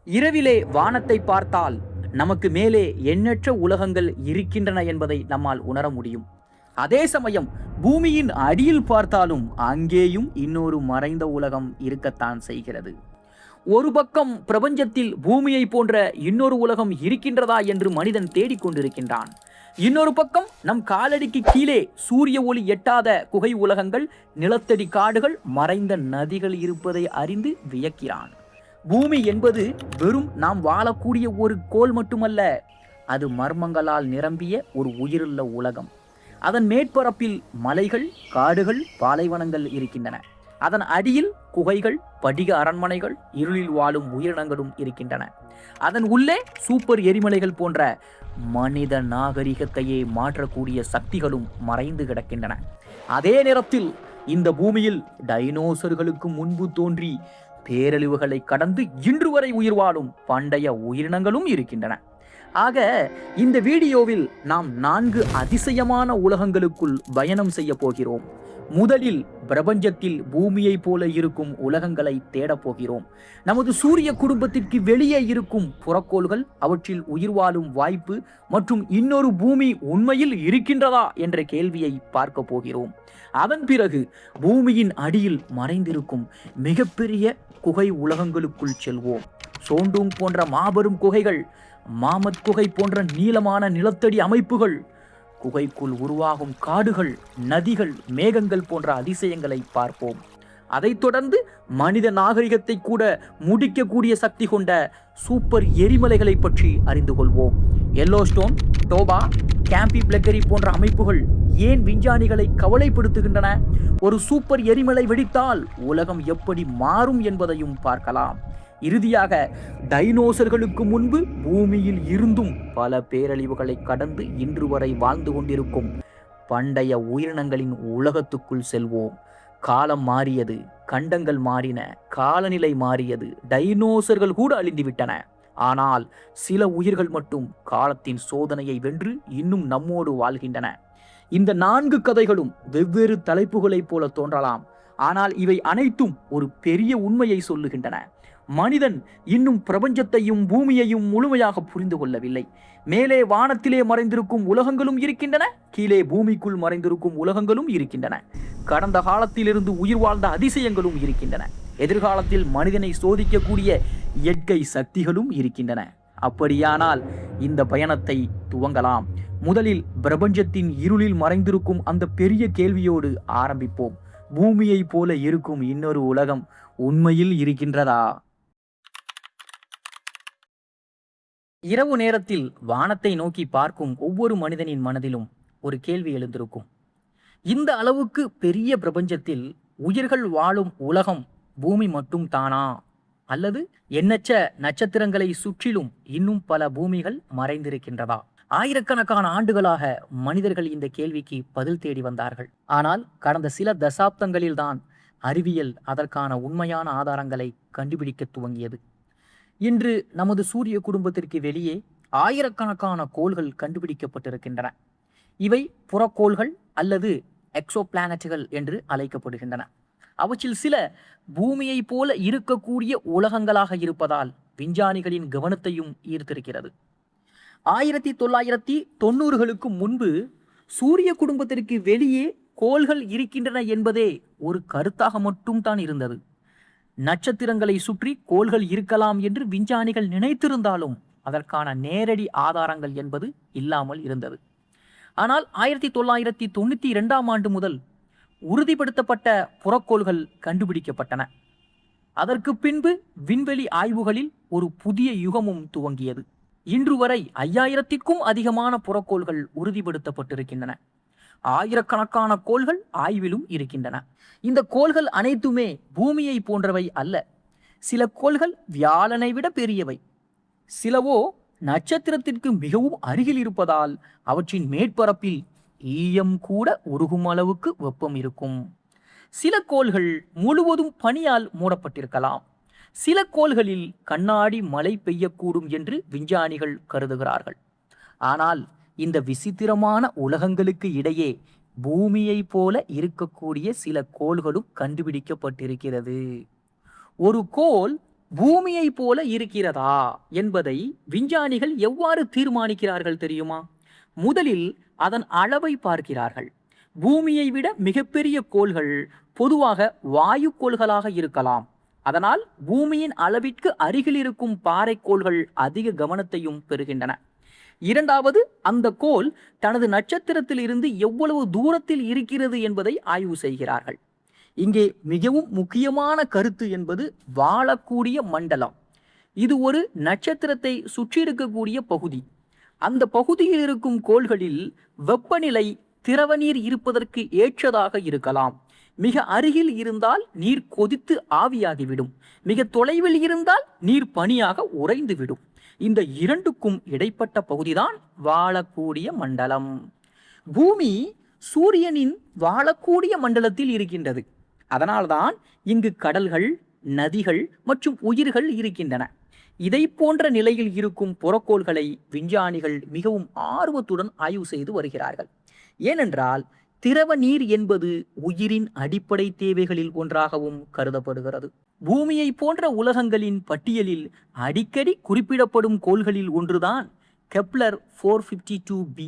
இரவிலே வானத்தை பார்த்தால் நமக்கு மேலே எண்ணற்ற உலகங்கள் இருக்கின்றன என்பதை நம்மால் உணர முடியும். அதே சமயம் பூமியின் அடியில் பார்த்தாலும் அங்கேயும் இன்னொரு மறைந்த உலகம் இருக்கத்தான் செய்கிறது. ஒரு பக்கம் பிரபஞ்சத்தில் பூமியை போன்ற இன்னொரு உலகம் இருக்கின்றதா என்று மனிதன் தேடிக்கொண்டிருக்கின்றான். இன்னொரு பக்கம் நம் காலடிக்கு கீழே சூரிய ஒளி எட்டாத குகை உலகங்கள், நிலத்தடி காடுகள், மறைந்த நதிகள் இருப்பதை அறிந்து வியக்கிறான். பூமி என்பது வெறும் நாம் வாழக்கூடிய ஒரு கோள் மட்டுமல்ல, அது மர்மங்களால் நிரம்பிய ஒரு உயிருள்ள உலகம். அதன் மேற்பரப்பில் மலைகள், காடுகள், பாலைவனங்கள் இருக்கின்றன. அதன் அடியில் குகைகள், படிக அரண்மனைகள், இருளில் வாழும் உயிரினங்களும் இருக்கின்றன. அதன் உள்ளே சூப்பர் எரிமலைகள் போன்ற மனித நாகரிகத்தையே மாற்றக்கூடிய சக்திகளும் மறைந்து கிடக்கின்றன. அதே நேரத்தில் இந்த பூமியில் டைனோசர்களுக்கு முன்பு தோன்றி பேரழிவுகளை கடந்து இன்று வரை உயிர் வாழும் பண்டைய உயிரினங்களும் இருக்கின்றன. ஆக இந்த வீடியோவில் நாம் 4 அதிசயமான உலகங்களுக்குள் பயணம் செய்ய போகிறோம். முதலில் பிரபஞ்சத்தில் பூமியை போல இருக்கும் உலகங்களை தேடப் போகிறோம். நமது சூரிய குடும்பத்திற்கு வெளியே இருக்கும் புறக்கோள்கள், அவற்றில் உயிர் வாழும் வாய்ப்பு மற்றும் இன்னொரு பூமி உண்மையில் இருக்கின்றதா என்ற கேள்வியை பார்க்க போகிறோம். அதன் பிறகு பூமியின் அடியில் மறைந்திருக்கும் மிகப்பெரிய குகை உலகங்களுக்குள் செல்வோம். சோண்டூங் போன்ற மாபெரும் குகைகள், மாமத் குகை போன்ற நீளமான நிலத்தடி அமைப்புகள், குகைக்குள் உருவாகும் காடுகள், நதிகள், மேகங்கள் போன்ற அதிசயங்களை பார்ப்போம். அதைத் தொடர்ந்து மனித நாகரிகத்தை கூட முடிக்கக்கூடிய சக்தி கொண்ட சூப்பர் எரிமலைகளை பற்றி அறிந்து கொள்வோம். எல்லோஸ்டோன், டோபா, கேம்பி பிளக்கரி போன்ற அமைப்புகள் ஏன் விஞ்ஞானிகளை கவலைப்படுத்துகின்றன? ஒரு சூப்பர் எரிமலை வெடித்தால் உலகம் எப்படி மாறும் என்பதையும் பார்க்கலாம். இறுதியாக டைனோசர்களுக்கு முன்பு பூமியில் இருந்தும் பல பேரழிவுகளை கடந்து இன்று வரை வாழ்ந்து கொண்டிருக்கும் பண்டைய உயிரினங்களின் உலகத்துக்குள் செல்வோம். காலம் மாறியது, கண்டங்கள் மாறின, காலநிலை மாறியது, டைனோசர்கள் கூட அழிந்துவிட்டன. ஆனால் சில உயிர்கள் மட்டும் காலத்தின் சோதனையை வென்று இன்னும் நம்மோடு வாழ்கின்றன. இந்த 4 கதைகளும் வெவ்வேறு தலைப்புகளைப் போல தோன்றலாம், ஆனால் இவை அனைத்தும் ஒரு பெரிய உண்மையை சொல்லுகின்றன. மனிதன் இன்னும் பிரபஞ்சத்தையும் பூமியையும் முழுமையாக புரிந்து கொள்ளவில்லை. மேலே வானத்திலே மறைந்திருக்கும் உலகங்களும் இருக்கின்றன, கீழே பூமிக்குள் மறைந்திருக்கும் உலகங்களும் இருக்கின்றன. கடந்த காலத்திலிருந்து உயிர் வாழ்ந்த அதிசயங்களும் இருக்கின்றன. எதிர்காலத்தில் மனிதனை சோதிக்கக்கூடிய இயற்கை சக்திகளும் இருக்கின்றன. அப்படியானால் இந்த பயணத்தை துவங்கலாம். முதலில் பிரபஞ்சத்தின் இருளில் மறைந்திருக்கும் அந்த பெரிய கேள்வியோடு ஆரம்பிப்போம். பூமியை போல இருக்கும் இன்னொரு உலகம் உண்மையில் இருக்கின்றதா? இரவு நேரத்தில் வானத்தை நோக்கி பார்க்கும் ஒவ்வொரு மனிதனின் மனதிலும் ஒரு கேள்வி எழுந்திருக்கும். இந்த அளவுக்கு பெரிய பிரபஞ்சத்தில் உயிர்கள் வாழும் உலகம் பூமி மட்டும் தானா? அல்லது எண்ணற்ற நட்சத்திரங்களை சுற்றிலும் இன்னும் பல பூமிகள் மறைந்திருக்கின்றதா? ஆயிரக்கணக்கான ஆண்டுகளாக மனிதர்கள் இந்த கேள்விக்கு பதில் தேடி வந்தார்கள். ஆனால் கடந்த சில தசாப்தங்களில்தான் அறிவியல் அதற்கான உண்மையான ஆதாரங்களை கண்டுபிடிக்க துவங்கியது. இன்று நமது சூரிய குடும்பத்திற்கு வெளியே ஆயிரக்கணக்கான கோள்கள் கண்டுபிடிக்கப்பட்டிருக்கின்றன. இவை புறக்கோள்கள் அல்லது எக்ஸோ பிளானட்டுகள் என்று அழைக்கப்படுகின்றன. அவற்றில் சில பூமியை போல இருக்கக்கூடிய உலகங்களாக இருப்பதால் விஞ்ஞானிகளின் கவனத்தையும் ஈர்த்திருக்கிறது. 1990களுக்கு முன்பு சூரிய குடும்பத்திற்கு வெளியே கோள்கள் இருக்கின்றன என்பதே ஒரு கருத்தாக மட்டும் தான் இருந்தது. நட்சத்திரங்களை சுற்றி கோள்கள் இருக்கலாம் என்று விஞ்ஞானிகள் நினைத்திருந்தாலும் அதற்கான நேரடி ஆதாரங்கள் என்பது இல்லாமல் இருந்தது. ஆனால் 1992ஆம் ஆண்டு முதல் உறுதிப்படுத்தப்பட்ட புறக்கோள்கள் கண்டுபிடிக்கப்பட்டன. அதற்கு பின்பு விண்வெளி ஆய்வுகளில் ஒரு புதிய யுகமும் துவங்கியது. இன்று வரை 5000க்கும் அதிகமான புறக்கோள்கள் உறுதிப்படுத்தப்பட்டிருக்கின்றன. ஆயிரக்கணக்கான கோள்கள் ஆய்விலும் இருக்கின்றன. இந்த கோள்கள் அனைத்துமே பூமியை போன்றவை அல்ல. சில கோள்கள் வியாழனை விட பெரியவை, சிலவோ நட்சத்திரத்திற்கு மிகவும் அருகில் இருப்பதால் அவற்றின் மேற்பரப்பில் ஈயம் கூட உருகும் அளவுக்கு வெப்பம் இருக்கும். சில கோள்கள் முழுவதும் பனியால் மூடப்பட்டிருக்கலாம். சில கோள்களில் கண்ணாடி மழை பெய்யக்கூடும் என்று விஞ்ஞானிகள் கருதுகிறார்கள். ஆனால் இந்த விசித்திரமான உலகங்களுக்கு இடையே பூமியை போல இருக்கக்கூடிய சில கோள்களும் கண்டுபிடிக்கப்பட்டிருக்கிறது. ஒரு கோள் பூமியை போல இருக்கிறதா என்பதை விஞ்ஞானிகள் எவ்வாறு தீர்மானிக்கிறார்கள் தெரியுமா? முதலில் அதன் அளவை பார்க்கிறார்கள். பூமியை விட மிகப்பெரிய கோள்கள் பொதுவாக வாயுக்கோள்களாக இருக்கலாம். அதனால் பூமியின் அளவிற்கு அருகில் இருக்கும் பாறைக்கோள்கள் அதிக கவனத்தையும் பெறுகின்றன. இரண்டாவது, அந்த கோள் தனது நட்சத்திரத்தில் இருந்து எவ்வளவு தூரத்தில் இருக்கிறது என்பதை ஆய்வு செய்கிறார்கள். இங்கே மிகவும் முக்கியமான கருத்து என்பது வாழக்கூடிய மண்டலம். இது ஒரு நட்சத்திரத்தை சுற்றி இருக்கக்கூடிய பகுதி. அந்த பகுதியில் இருக்கும் கோள்களில் வெப்பநிலை திரவ நீர் இருப்பதற்கு ஏற்றதாக இருக்கலாம். மிக அருகில் இருந்தால் நீர் கொதித்து ஆவியாகிவிடும். மிக தொலைவில் இருந்தால் நீர் பனியாக உறைந்துவிடும். இந்த இரண்டுக்கும் இடைப்பட்ட பகுதிதான் வாழக்கூடிய மண்டலம். பூமி சூரியனின் வாழக்கூடிய மண்டலத்தில் இருக்கின்றது. அதனால்தான் இங்கு கடல்கள், நதிகள் மற்றும் உயிர்கள் இருக்கின்றன. இதை போன்ற நிலையில் இருக்கும் புறக்கோள்களை விஞ்ஞானிகள் மிகவும் ஆர்வத்துடன் ஆய்வு செய்து வருகிறார்கள். ஏனென்றால் திரவ நீர் என்பது உயிரின் அடிப்படை தேவைகளில் ஒன்றாகவும் கருதப்படுகிறது. பூமியை போன்ற உலகங்களின் பட்டியலில் அடிக்கடி குறிப்பிடப்படும் கோள்களில் ஒன்றுதான் கெப்லர் 452b.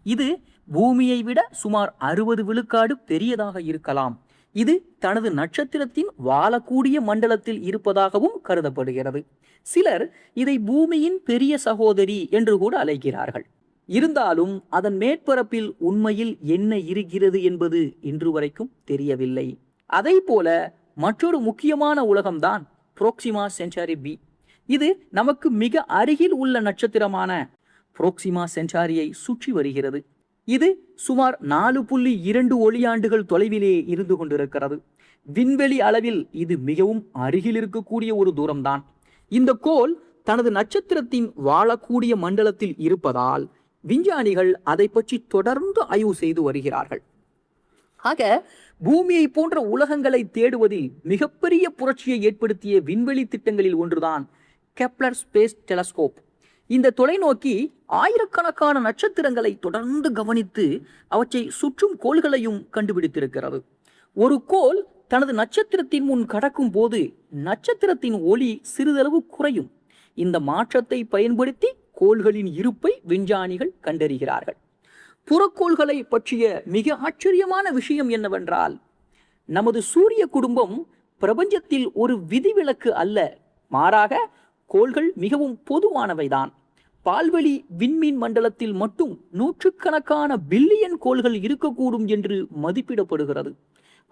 இது பூமியை விட சுமார் 60 விழுக்காடு பெரியதாக இருக்கலாம். இது தனது நட்சத்திரத்தின் வாழக்கூடிய மண்டலத்தில் இருப்பதாகவும் கருதப்படுகிறது. சிலர் இதை பூமியின் பெரிய சகோதரி என்று கூட அழைக்கிறார்கள். இருந்தாலும் அதன் மேற்பரப்பில் உண்மையில் என்ன இருக்கிறது என்பது இன்று வரைக்கும் தெரியவில்லை. அதை போல மற்றொரு முக்கியமான உலகம்தான் புரோக்சிமா சென்டாரி பி. இது நமக்கு மிக அருகில் உள்ள நட்சத்திரமான புரோக்சிமா சென்டாரியை சுற்றி வருகிறது. இது சுமார் 4.2 ஒளியாண்டுகள் தொலைவிலே இருந்து கொண்டிருக்கிறது. விண்வெளி அளவில் இது மிகவும் அருகில் இருக்கக்கூடிய ஒரு தூரம்தான். இந்த கோள் தனது நட்சத்திரத்தின் வாழக்கூடிய மண்டலத்தில் இருப்பதால் விஞ்ஞானிகள் அதை பற்றி தொடர்ந்து ஆய்வு செய்து வருகிறார்கள். ஆக பூமியை போன்ற உலகங்களை தேடுவதில் மிகப்பெரிய புரட்சியை ஏற்படுத்திய விண்வெளி திட்டங்களில் ஒன்றுதான் கெப்லர் ஸ்பேஸ் டெலஸ்கோப். இந்த தொலைநோக்கி ஆயிரக்கணக்கான நட்சத்திரங்களை தொடர்ந்து கவனித்து அவற்றை சுற்றும் கோள்களையும் கண்டுபிடித்திருக்கிறது. ஒரு கோள் தனது நட்சத்திரத்தின் முன் கடக்கும் போது நட்சத்திரத்தின் ஒளி சிறிதளவு குறையும். இந்த மாற்றத்தை பயன்படுத்தி கோள்களின் இருப்பை விஞ்ஞானிகள் கண்டறிகிறார்கள். புறக்கோள்களை பற்றிய மிக ஆச்சரியமான விஷயம் என்னவென்றால், நமது சூரிய குடும்பம் பிரபஞ்சத்தில் ஒரு விதிவிலக்கு அல்ல. மாறாக கோள்கள் மிகவும் பொதுவானவைதான். பால்வெளி விண்மீன் மண்டலத்தில் மட்டும் நூற்றுக்கணக்கான பில்லியன் கோள்கள் இருக்கக்கூடும் என்று மதிப்பிடப்படுகிறது.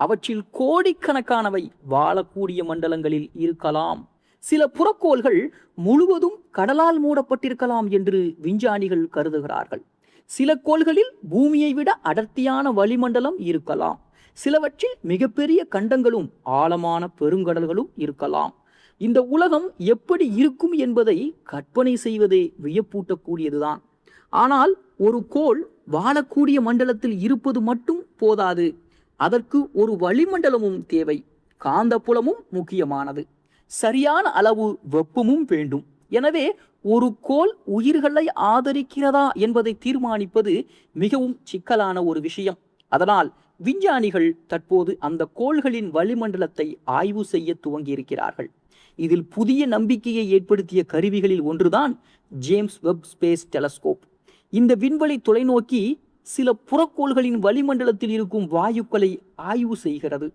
அவற்றில் கோடிக்கணக்கானவை வாழக்கூடிய மண்டலங்களில் இருக்கலாம். சில புறக்கோள்கள் முழுவதும் கடலால் மூடப்பட்டிருக்கலாம் என்று விஞ்ஞானிகள் கருதுகிறார்கள். சில கோள்களில் பூமியை விட அடர்த்தியான வளிமண்டலம் இருக்கலாம். சிலவற்றில் மிகப்பெரிய கண்டங்களும் ஆழமான பெருங்கடல்களும் இருக்கலாம். இந்த உலகம் எப்படி இருக்கும் என்பதை கற்பனை செய்வதே வியப்பூட்டக்கூடியதுதான். ஆனால் ஒரு கோள் வாழக்கூடிய மண்டலத்தில் இருப்பது மட்டும் போதாது. அதற்கு ஒரு வளிமண்டலமும் தேவை. காந்தப்புலமும் முக்கியமானது. சரியான அளவு வெப்பமும் வேண்டும். எனவே ஒரு கோள் உயிர்களை ஆதரிக்கிறதா என்பதை தீர்மானிப்பது மிகவும் சிக்கலான ஒரு விஷயம். அதனால் விஞ்ஞானிகள் தற்போது அந்த கோள்களின் வளிமண்டலத்தை ஆய்வு செய்ய துவங்கியிருக்கிறார்கள். இதில் புதிய நம்பிக்கையை ஏற்படுத்திய கருவிகளில் ஒன்றுதான் ஜேம்ஸ் வெப் ஸ்பேஸ் டெலஸ்கோப். இந்த விண்வெளி தொலைநோக்கி சில புறக்கோள்களின் வளிமண்டலத்தில் இருக்கும் வாயுக்களை ஆய்வு செய்கிறது.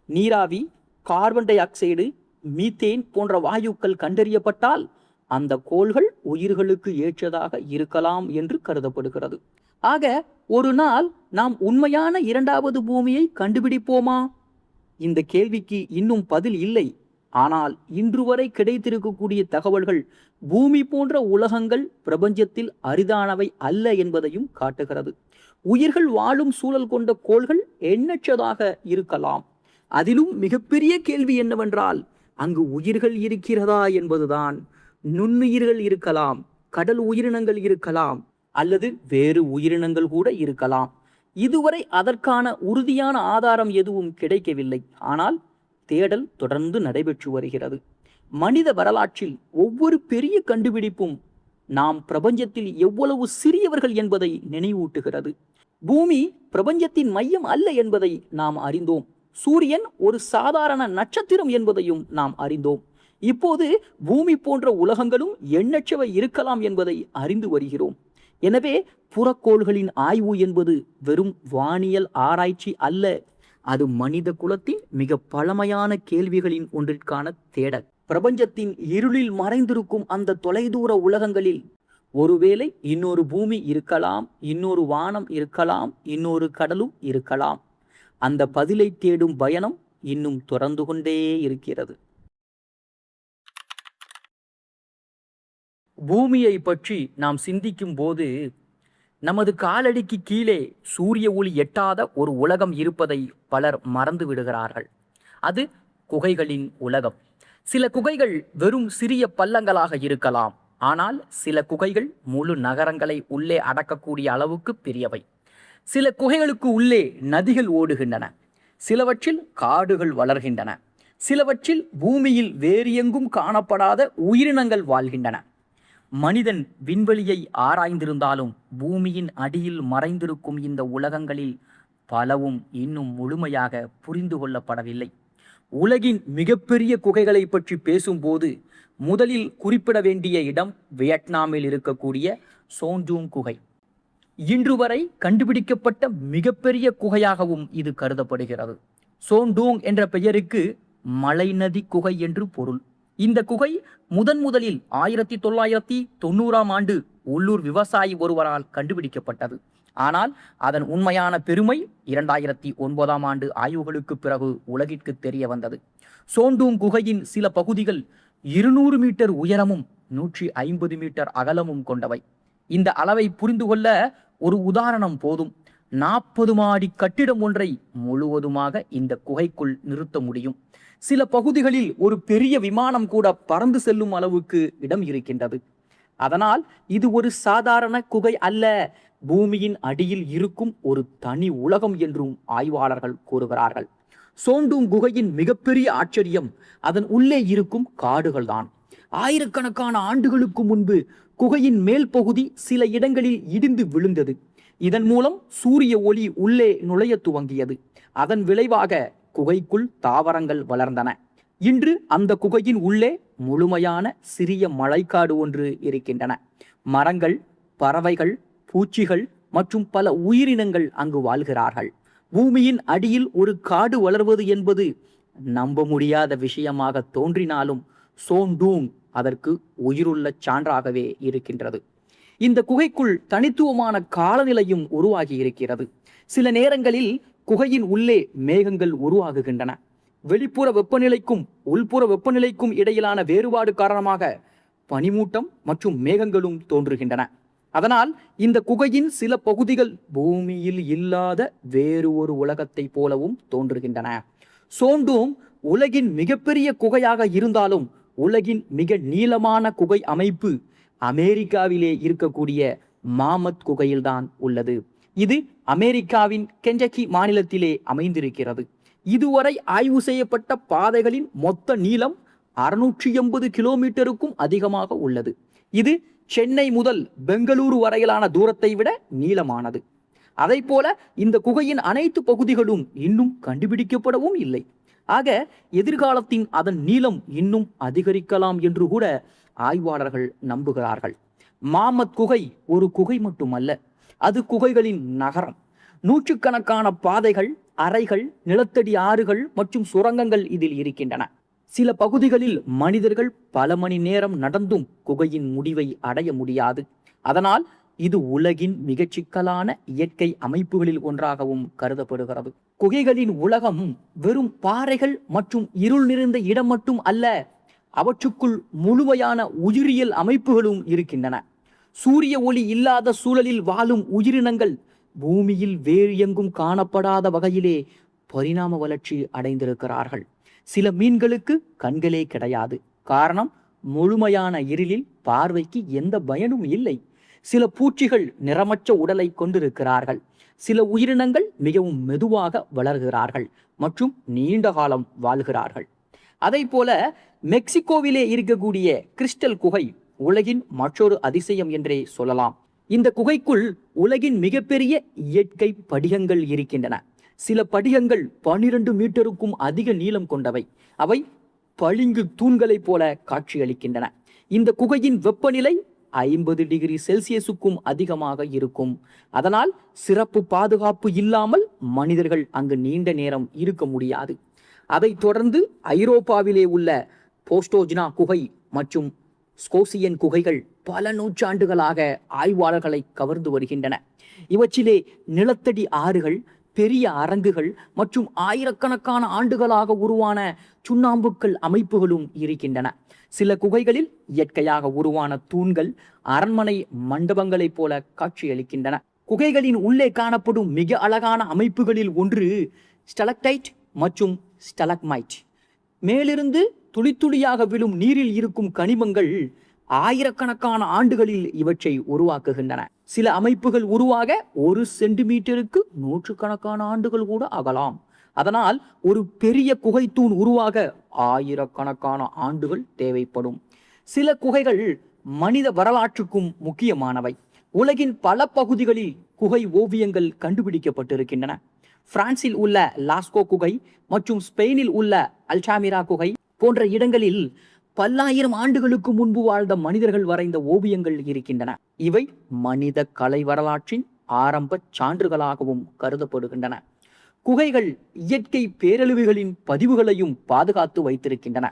நீராவி, கார்பன் டை ஆக்சைடு, மீத்தேன் போன்ற வாயுக்கள் கண்டறியப்பட்டால் அந்த கோள்கள் உயிர்களுக்கு ஏற்றதாக இருக்கலாம் என்று கருதப்படுகிறது. ஆக ஒரு நாள் நாம் உண்மையான இரண்டாவது பூமியை கண்டுபிடிப்போமா? இந்த கேள்விக்கு இன்னும் பதில் இல்லை. ஆனால் இன்று வரை கிடைத்திருக்கக்கூடிய தகவல்கள் பூமி போன்ற உலகங்கள் பிரபஞ்சத்தில் அரிதானவை அல்ல என்பதையும் காட்டுகிறது. உயிர்கள் வாழும் சூழல் கொண்ட கோள்கள் எண்ணற்றதாக இருக்கலாம். அதிலும் மிகப்பெரிய கேள்வி என்னவென்றால், அங்கு உயிர்கள் இருக்கிறதா என்பதுதான். நுண்ணுயிர்கள் இருக்கலாம், கடல் உயிரினங்கள் இருக்கலாம், அல்லது வேறு உயிரினங்கள் கூட இருக்கலாம். இதுவரை அதற்கான உறுதியான ஆதாரம் எதுவும் கிடைக்கவில்லை. ஆனால் தேடல் தொடர்ந்து நடைபெற்று வருகிறது. மனித வரலாற்றில் ஒவ்வொரு பெரிய கண்டுபிடிப்பும் நாம் பிரபஞ்சத்தில் எவ்வளவு சிறியவர்கள் என்பதை நினைவூட்டுகிறது. பூமி பிரபஞ்சத்தின் மையம் அல்ல என்பதை நாம் அறிந்தோம். சூரியன் ஒரு சாதாரண நட்சத்திரம் என்பதையும் நாம் அறிந்தோம். இப்போது பூமி போன்ற உலகங்களும் எண்ணற்றவை இருக்கலாம் என்பதை அறிந்து வருகிறோம். எனவே புறக்கோள்களின் ஆய்வு என்பது வெறும் வானியல் ஆராய்ச்சி அல்ல, அது மனித குலத்தின் மிக பழமையான கேள்விகளின் ஒன்றிற்கான தேடல். பிரபஞ்சத்தின் இருளில் மறைந்திருக்கும் அந்த தொலைதூர உலகங்களில் ஒருவேளை இன்னொரு பூமி இருக்கலாம், இன்னொரு வானம் இருக்கலாம், இன்னொரு கடலும் இருக்கலாம். அந்த பதிலை தேடும் பயணம் இன்னும் தொடர்ந்து கொண்டே இருக்கிறது. பூமியை பற்றி நாம் சிந்திக்கும் போது நமது காலடிக்கு கீழே சூரிய ஒளி எட்டாத ஒரு உலகம் இருப்பதை பலர் மறந்து விடுகிறார்கள். அது குகைகளின் உலகம். சில குகைகள் வெறும் சிறிய பள்ளங்களாக இருக்கலாம், ஆனால் சில குகைகள் முழு நகரங்களை உள்ளே அடக்கக்கூடிய அளவுக்கு பெரியவை. சில குகைகளுக்கு உள்ளே நதிகள் ஓடுகின்றன, சிலவற்றில் காடுகள் வளர்கின்றன, சிலவற்றில் பூமியில் வேறு எங்கும் காணப்படாத உயிரினங்கள் வாழ்கின்றன. மனிதன் விண்வெளியை ஆராய்ந்திருந்தாலும் பூமியின் அடியில் மறைந்திருக்கும் இந்த உலகங்களில் பலவும் இன்னும் முழுமையாக புரிந்து கொள்ளப்படவில்லை. உலகின் மிகப்பெரிய குகைகளை பற்றி பேசும்போது முதலில் குறிப்பிட வேண்டிய இடம் வியட்நாமில் இருக்கக்கூடிய சோன்டூங் குகை. இன்று வரை கண்டுபிடிக்கப்பட்ட மிகப்பெரிய குகையாகவும் இது கருதப்படுகிறது. சோன்டூங் என்ற பெயருக்கு மலை நதி குகை என்று பொருள். இந்த குகை முதலில் 1990ஆம் ஆண்டு உள்ளூர் விவசாயி ஒருவரால் கண்டுபிடிக்கப்பட்டது. ஆனால் அதன் உண்மையான பெருமை 2009ஆம் ஆண்டு ஆய்வுகளுக்கு பிறகு உலகிற்கு தெரிய வந்தது. சோன்டூங் குகையின் சில பகுதிகள் 200 மீட்டர் உயரமும் 150 மீட்டர் அகலமும் கொண்டவை. இந்த அளவை புரிந்து கொள்ள ஒரு உதாரணம் போதும். 40 மாடி கட்டிடம் ஒன்றை முழுவதுமாக இந்த குகைக்குள் நிறுத்த முடியும். சில பகுதிகளில் ஒரு பெரிய விமானம் கூட பறந்து செல்லும் அளவுக்கு இடம் இருக்கின்றது. அதனால் இது ஒரு சாதாரண குகை அல்ல, பூமியின் அடியில் இருக்கும் ஒரு தனி உலகம் என்றும் ஆய்வாளர்கள் கூறுகிறார்கள். சோன்டூங் குகையின் மிகப்பெரிய ஆச்சரியம் அதன் உள்ளே இருக்கும் காடுகள் தான். ஆயிரக்கணக்கான ஆண்டுகளுக்கு முன்பு குகையின் மேல் பகுதி சில இடங்களில் இடிந்து விழுந்தது. இதன் மூலம் சூரிய ஒளி உள்ளே நுழைய துவங்கியது. அதன் விளைவாக குகைக்குள் தாவரங்கள் வளர்ந்தன. இன்று அந்த குகையின் உள்ளே முழுமையான சிறிய மழைக்காடு ஒன்று இருக்கின்றன. மரங்கள், பறவைகள், பூச்சிகள் மற்றும் பல உயிரினங்கள் அங்கு வாழ்கிறார்கள். பூமியின் அடியில் ஒரு காடு வளர்வது என்பது நம்ப முடியாத விஷயமாக தோன்றினாலும் சோன்டூங் அதற்கு உயிருள்ள சான்றாகவே இருக்கின்றது. இந்த குகைக்குள் தனித்துவமான காலநிலையும் உருவாகி இருக்கிறது. சில நேரங்களில் குகையின் உள்ளே மேகங்கள் உருவாகுகின்றன. வெளிப்புற வெப்பநிலைக்கும் உள்புற வெப்பநிலைக்கும் இடையிலான வேறுபாடு காரணமாக பனிமூட்டம் மற்றும் மேகங்களும் தோன்றுகின்றன. அதனால் இந்த குகையின் சில பகுதிகள் பூமியில் இல்லாத வேறு ஒரு உலகத்தை போலவும் தோன்றுகின்றன. சோன்டூங் உலகின் மிகப்பெரிய குகையாக இருந்தாலும் உலகின் மிக நீளமான குகை அமைப்பு அமெரிக்காவிலே இருக்கக்கூடிய மாமத் குகையில்தான் உள்ளது. இது அமெரிக்காவின் கென்டக்கி மாநிலத்திலே அமைந்திருக்கிறது. இதுவரை ஆய்வு செய்யப்பட்ட பாதைகளின் மொத்த நீளம் 680 கிலோமீட்டருக்கும் அதிகமாக உள்ளது. இது சென்னை முதல் பெங்களூரு வரையிலான தூரத்தை விட நீளமானது. அதை போல இந்த குகையின் அனைத்து பகுதிகளும் இன்னும் கண்டுபிடிக்கப்படவும் இல்லை. ஆக எதிர்காலத்தின் அதன் நீளம் இன்னும் அதிகரிக்கலாம் என்று கூட ஆய்வாளர்கள் நம்புகிறார்கள். மாமத் குகை ஒரு குகை மட்டுமல்ல, அது குகைகளின் நகரம். நூற்றுக்கணக்கான பாதைகள், அறைகள், நிலத்தடி ஆறுகள் மற்றும் சுரங்கங்கள் இதில் இருக்கின்றன. சில பகுதிகளில் மனிதர்கள் பல மணி நேரம் நடந்தும் குகையின் முடிவை அடைய முடியாது. அதனால் இது உலகின் மிகச் சிக்கலான இயற்கை அமைப்புகளில் ஒன்றாகவும் கருதப்படுகிறது. குகைகளின் உலகம் வெறும் பாறைகள் மற்றும் இருள் நிறைந்த இடம் மட்டும் அல்ல, அவற்றுக்குள் முழுமையான உயிரியல் அமைப்புகளும் இருக்கின்றன. சூரிய ஒளி இல்லாத சூழலில் வாழும் உயிரினங்கள் பூமியில் வேறு எங்கும் காணப்படாத வகையிலே பரிணாம வளர்ச்சி அடைந்திருக்கிறார்கள். சில மீன்களுக்கு கண்களே கிடையாது. காரணம், முழுமையான இருளில் பார்வைக்கு எந்த பயனும் இல்லை. சில பூச்சிகள் நிறமற்ற உடலை கொண்டிருக்கிறார்கள். சில உயிரினங்கள் மிகவும் மெதுவாக வளர்கிறார்கள் மற்றும் நீண்ட காலம் வாழ்கிறார்கள். அதை போல மெக்சிகோவிலே இருக்கக்கூடிய கிறிஸ்டல் குகை உலகின் மற்றொரு அதிசயம் என்றே சொல்லலாம். இந்த குகைக்குள் உலகின் மிகப்பெரிய இயற்கை படிகங்கள் இருக்கின்றன. சில படிகங்கள் 12 மீட்டருக்கும் அதிக நீளம் கொண்டவை. அவை பளிங்கு தூண்களைப் போல காட்சியளிக்கின்றன. இந்த குகையின் வெப்பநிலை 50 டிகிரி செல்சியஸுக்கும் அதிகமாக இருக்கும். அதனால் சிறப்பு பாதுகாப்பு இல்லாமல் மனிதர்கள் அங்கு நீண்ட நேரம் இருக்க முடியாது. அதைத் தொடர்ந்து ஐரோப்பாவிலே உள்ள போஸ்டோஜ்னா குகை மற்றும் ஸ்கோசியன் குகைகள் பல நூற்றாண்டுகளாக ஆய்வாளர்களை கவர்ந்து வருகின்றன. இவற்றிலே நிலத்தடி ஆறுகள், பெரிய அரங்குகள் மற்றும் ஆயிரக்கணக்கான ஆண்டுகளாக உருவான சுண்ணாம்புக்கல் அமைப்புகளும் இருக்கின்றன. சில குகைகளில் இயற்கையாக உருவான தூண்கள் அரண்மனை மண்டபங்களைப் போல காட்சியளிக்கின்றன. குகைகளின் உள்ளே காணப்படும் மிக அழகான அமைப்புகளில் ஒன்று ஸ்டலக்டைட் மற்றும் ஸ்டலக்மைட். மேலிருந்து துளி துளியாக விழும் நீரில் இருக்கும் கனிமங்கள் ஆயிரக்கணக்கான ஆண்டுகளில் இவற்றை உருவாக்குகின்றன. சில அமைப்புகள் உருவாக 1 சென்டிமீட்டருக்கு 100கணக்கான ஆண்டுகள் கூட ஆகலாம். அதனால் ஒரு பெரிய குகை தூண் உருவாக ஆயிரக்கணக்கான ஆண்டுகள் தேவைப்படும். சில குகைகள் மனித வரலாற்றுக்கும் முக்கியமானவை. உலகின் பல பகுதிகளில் குகை ஓவியங்கள் கண்டுபிடிக்கப்பட்டிருக்கின்றன. பிரான்சில் உள்ள லாஸ்கோ குகை மற்றும் ஸ்பெயினில் உள்ள அல்டாமிரா குகை போன்ற இடங்களில் பல்லாயிரம் ஆண்டுகளுக்கு முன்பு வாழ்ந்த மனிதர்கள் வரைந்த ஓவியங்கள் இருக்கின்றன. இவை மனித கலை வரலாற்றின் ஆரம்ப சான்றுகளாகவும் கருதப்படுகின்றன. குகைகள் இயற்கை பேரழிவுகளின் பதிவுகளையும் பாதுகாத்து வைத்திருக்கின்றன.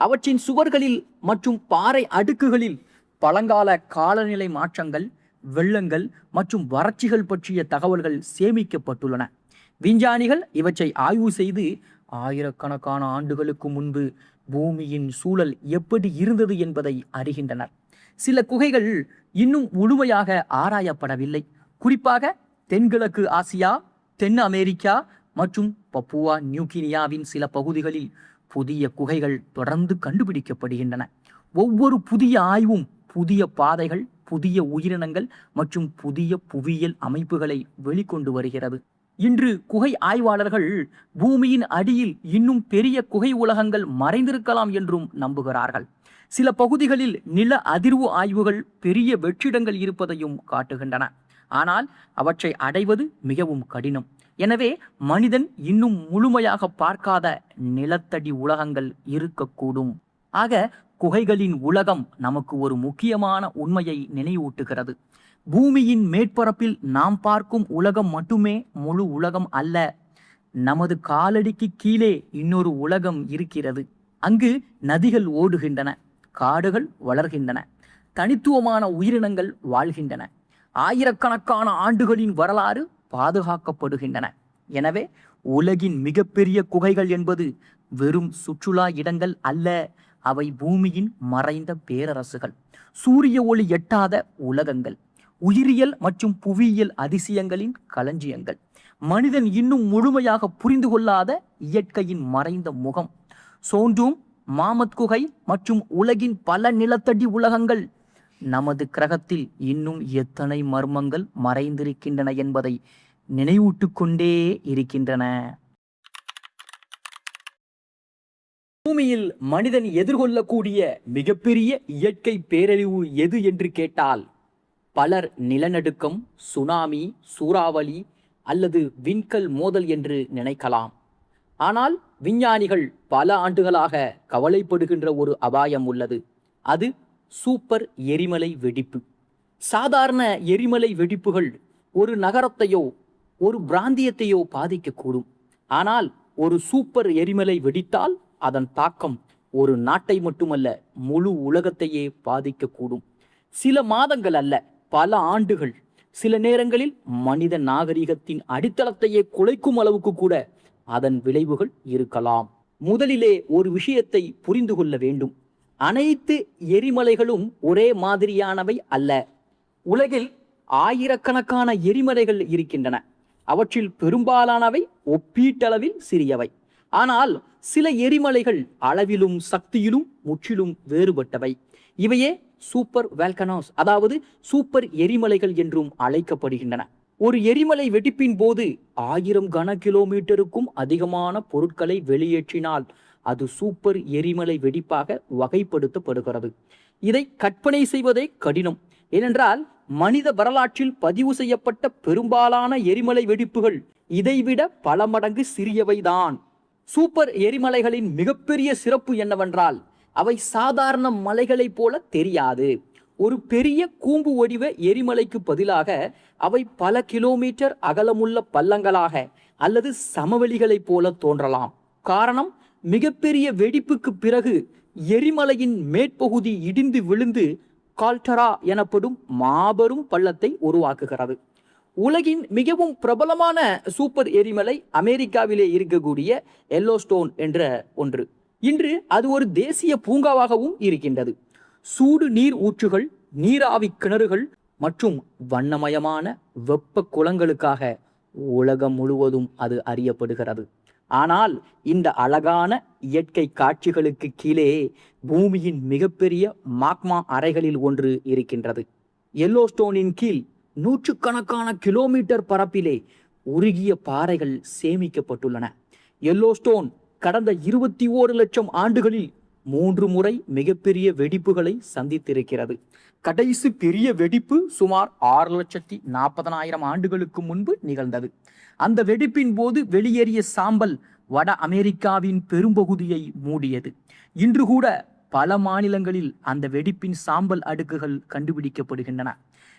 அவற்றின் சுவர்களில் மற்றும் பாறை அடுக்குகளில் பழங்கால காலநிலை மாற்றங்கள், வெள்ளங்கள் மற்றும் வறட்சிகள் பற்றிய தகவல்கள் சேமிக்கப்பட்டுள்ளன. விஞ்ஞானிகள் இவற்றை ஆய்வு செய்து ஆயிரக்கணக்கான ஆண்டுகளுக்கு முன்பு பூமியின் சூழல் எப்படி இருந்தது என்பதை அறிகின்றனர். சில குகைகள் இன்னும் முழுமையாக ஆராயப்படவில்லை. குறிப்பாக தென்கிழக்கு ஆசியா, தென் அமெரிக்கா மற்றும் பப்புவா நியூகினியாவின் சில பகுதிகளில் புதிய குகைகள் தொடர்ந்து கண்டுபிடிக்கப்படுகின்றன. ஒவ்வொரு புதிய ஆய்வும் புதிய பாதைகள், புதிய உயிரினங்கள் மற்றும் புதிய புவியியல் அமைப்புகளை வெளிக்கொண்டு வருகிறது. இன்று குகை ஆய்வாளர்கள் பூமியின் அடியில் இன்னும் பெரிய குகை உலகங்கள் மறைந்திருக்கலாம் என்றும் நம்புகிறார்கள். சில பகுதிகளில் நில அதிர்வு ஆய்வுகள் பெரிய வெற்றிடங்கள் இருப்பதையும் காட்டுகின்றன. ஆனால் அவற்றை அடைவது மிகவும் கடினம். எனவே மனிதன் இன்னும் முழுமையாக பார்க்காத நிலத்தடி உலகங்கள் இருக்கக்கூடும். ஆக குகைகளின் உலகம் நமக்கு ஒரு முக்கியமான உண்மையை நினைவூட்டுகிறது. பூமியின் மேற்பரப்பில் நாம் பார்க்கும் உலகம் மட்டுமே முழு உலகம் அல்ல. நமது காலடிக்கு கீழே இன்னொரு உலகம் இருக்கிறது. அங்கு நதிகள் ஓடுகின்றன, காடுகள் வளர்கின்றன, தனித்துவமான உயிரினங்கள் வாழ்கின்றன, ஆயிரக்கணக்கான ஆண்டுகளின் வரலாறு பாதுகாக்கப்படுகின்றன. எனவே உலகின் மிகப்பெரிய குகைகள் என்பது வெறும் சுற்றுலா இடங்கள் அல்ல. அவை பூமியின் மறைந்த பேரரசுகள், சூரிய ஒளி எட்டாத உலகங்கள், உயிரியல் மற்றும் புவியியல் அதிசயங்களின் களஞ்சியங்கள், மனிதன் இன்னும் முழுமையாக புரிந்து கொள்ளாத இயற்கையின் மறைந்த முகம். சோண்டூம், மாமத் குகை மற்றும் உலகின் பல நிலத்தடி உலகங்கள். நமது கிரகத்தில் இன்னும் எத்தனை மர்மங்கள் மறைந்திருக்கின்றன என்பதை நினைவூட்டு கொண்டே இருக்கின்றன. பூமியில் மனிதன் எதிர்கொள்ளக்கூடிய மிகப்பெரிய இயற்கை பேரழிவு எது என்று கேட்டால், பலர் நிலநடுக்கம், சுனாமி, சூறாவளி அல்லது விண்கல் மோதல் என்று நினைக்கலாம். ஆனால் விஞ்ஞானிகள் பல ஆண்டுகளாக கவலைப்படுகின்ற ஒரு அபாயம் உள்ளது. அது சூப்பர் எரிமலை வெடிப்பு. சாதாரண எரிமலை வெடிப்புகள் ஒரு நகரத்தையோ ஒரு பிராந்தியத்தையோ பாதிக்கக்கூடும். ஆனால் ஒரு சூப்பர் எரிமலை வெடித்தால் அதன் தாக்கம் ஒரு நாட்டை மட்டுமல்ல, முழு உலகத்தையே பாதிக்கக்கூடும். சில மாதங்கள் அல்ல, பல ஆண்டுகள், சில நேரங்களில் மனித நாகரிகத்தின் அடித்தளத்தையே குலைக்கும் அளவுக்கு கூட அதன் விளைவுகள் இருக்கலாம். முதலிலே ஒரு விஷயத்தை புரிந்து கொள்ள வேண்டும். அனைத்து எரிமலைகளும் ஒரே மாதிரியானவை அல்ல. உலகில் ஆயிரக்கணக்கான எரிமலைகள் இருக்கின்றன. அவற்றில் பெரும்பாலானவை ஒப்பீட்டளவில் சிறியவை. ஆனால் சில எரிமலைகள் அளவிலும் சக்தியிலும் முற்றிலும் வேறுபட்டவை. இவையே சூப்பர் வால்கனோஸ், அதாவது சூப்பர் எரிமலைகள் என்றும் அழைக்கப்படுகின்றன. ஒரு எரிமலை வெடிப்பின் போது 1000 கன கிலோமீட்டருக்கும் அதிகமான பொருட்களை வெளியேற்றினால் அது சூப்பர் எரிமலை வெடிப்பாக வகைப்படுத்தப்படுகிறது. இதை கற்பனை செய்வதே கடினம். ஏனென்றால் மனித வரலாற்றில் பதிவு செய்யப்பட்ட பெரும்பாலான எரிமலை வெடிப்புகள் இதைவிட பல மடங்கு சிறியவைதான். சூப்பர் எரிமலைகளின் மிகப்பெரிய சிறப்பு என்னவென்றால் அவை சாதாரண மலைகளைப் போல தெரியாது. ஒரு பெரிய கூம்பு வடிவ எரிமலைக்கு பதிலாக அவை பல கிலோமீட்டர் அகலமுள்ள பள்ளங்களாக அல்லது சமவெளிகளைப் போல தோன்றலாம். காரணம், மிகப்பெரிய வெடிப்புக்கு பிறகு எரிமலையின் மேற்பகுதி இடிந்து விழுந்து கால்டரா எனப்படும் மாபெரும் பள்ளத்தை உருவாக்குகிறது. உலகின் மிகவும் பிரபலமான சூப்பர் எரிமலை அமெரிக்காவிலே இருக்கக்கூடிய எல்லோஸ்டோன் என்ற ஒன்று. இன்று அது ஒரு தேசிய பூங்காவாகவும் இருக்கின்றது. சூடு நீர் ஊற்றுகள், நீராவி கிணறுகள் மற்றும் வண்ணமயமான வெப்ப குளங்களுக்காக உலகம் முழுவதும் அது அறியப்படுகிறது. ஆனால் இந்த அழகான இயற்கை காட்சிகளுக்கு கீழே பூமியின் மிகப்பெரிய மாக்மா அறைகளில் ஒன்று இருக்கின்றது. எல்லோஸ்டோனின் கீழ் நூற்றுக்கணக்கான கிலோமீட்டர் பரப்பிலே உருகிய பாறைகள் சேமிக்கப்பட்டுள்ளன. எல்லோஸ்டோன் கடந்த 21 லட்சம் ஆண்டுகளில் 3 முறை மிகப்பெரிய வெடிப்புகளை சந்தித்திருக்கிறது. கடைசி பெரிய வெடிப்பு சுமார் 6,40,000 ஆண்டுகளுக்கு முன்பு நிகழ்ந்தது. அந்த வெடிப்பின் போது வெளியேறிய சாம்பல் வட அமெரிக்காவின் பெரும்பகுதியை மூடியது. இன்று கூட பல மாநிலங்களில் அந்த வெடிப்பின் சாம்பல் அடுக்குகள் கண்டுபிடிக்கப்படுகின்றன.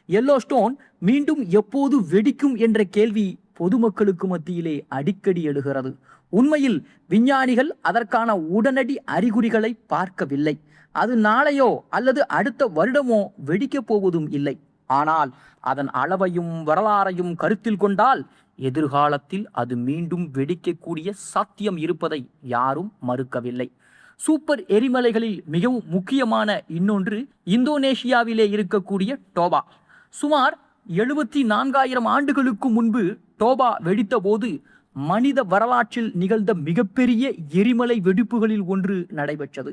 எல்லோஸ்டோன் மீண்டும் எப்போது வெடிக்கும் என்ற கேள்வி பொதுமக்களுக்கு மத்தியிலே அடிக்கடி எழுகிறது. உண்மையில் விஞ்ஞானிகள் அதற்கான உடனடி அறிகுறிகளை பார்க்கவில்லை. அது நாளையோ அல்லது அடுத்த வருடமோ வெடிக்கப் போவதும் இல்லை. ஆனால் அதன் அளவையும் வரலாறையும் கருத்தில் கொண்டால் எதிர்காலத்தில் அது மீண்டும் வெடிக்கக்கூடிய சாத்தியம் இருப்பதை யாரும் மறுக்கவில்லை. சூப்பர் எரிமலைகளில் மிகவும் முக்கியமான இன்னொன்று இந்தோனேஷியாவிலே இருக்கக்கூடிய டோபா. சுமார் 74,000 ஆண்டுகளுக்கு முன்பு டோபா வெடித்த போது மனித வரலாற்றில் நிகழ்ந்த மிகப்பெரிய எரிமலை வெடிப்புகளில் ஒன்று நடைபெற்றது.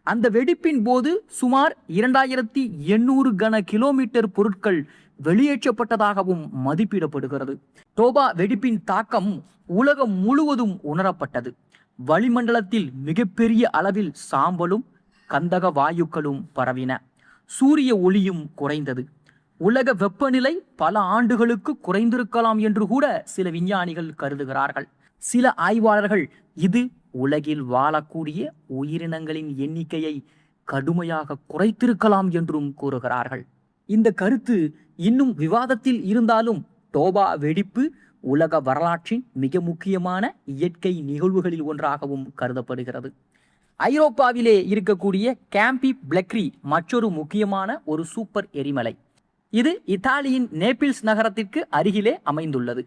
அந்த வெடிப்பின் போது சுமார் 2800 கன கிலோமீட்டர் பொருட்கள் வெளியேற்றப்பட்டதாகவும் மதிப்பிடப்படுகிறது. டோபா வெடிப்பின் தாக்கம் உலகம் முழுவதும் உணரப்பட்டது. வளிமண்டலத்தில் மிகப்பெரிய அளவில் சாம்பலும் கந்தக வாயுக்களும் பரவின. சூரிய ஒளியும் குறைந்தது. உலக வெப்பநிலை பல ஆண்டுகளுக்கு குறைந்திருக்கலாம் என்று கூட சில விஞ்ஞானிகள் கருதுகிறார்கள். சில ஆய்வாளர்கள் இது உலகில் வாழக்கூடிய உயிரினங்களின் எண்ணிக்கையை கடுமையாக குறைத்திருக்கலாம் என்றும் கூறுகிறார்கள். இந்த கருத்து இன்னும் விவாதத்தில் இருந்தாலும் டோபா வெடிப்பு உலக வரலாற்றின் மிக முக்கியமான இயற்கை நிகழ்வுகளில் ஒன்றாகவும் கருதப்படுகிறது. ஐரோப்பாவிலே இருக்கக்கூடிய கேம்பி பிளெக்ரி மற்றொரு முக்கியமான ஒரு சூப்பர் எரிமலை. இது இத்தாலியின் நேபிள்ஸ் நகரத்திற்கு அருகிலே அமைந்துள்ளது.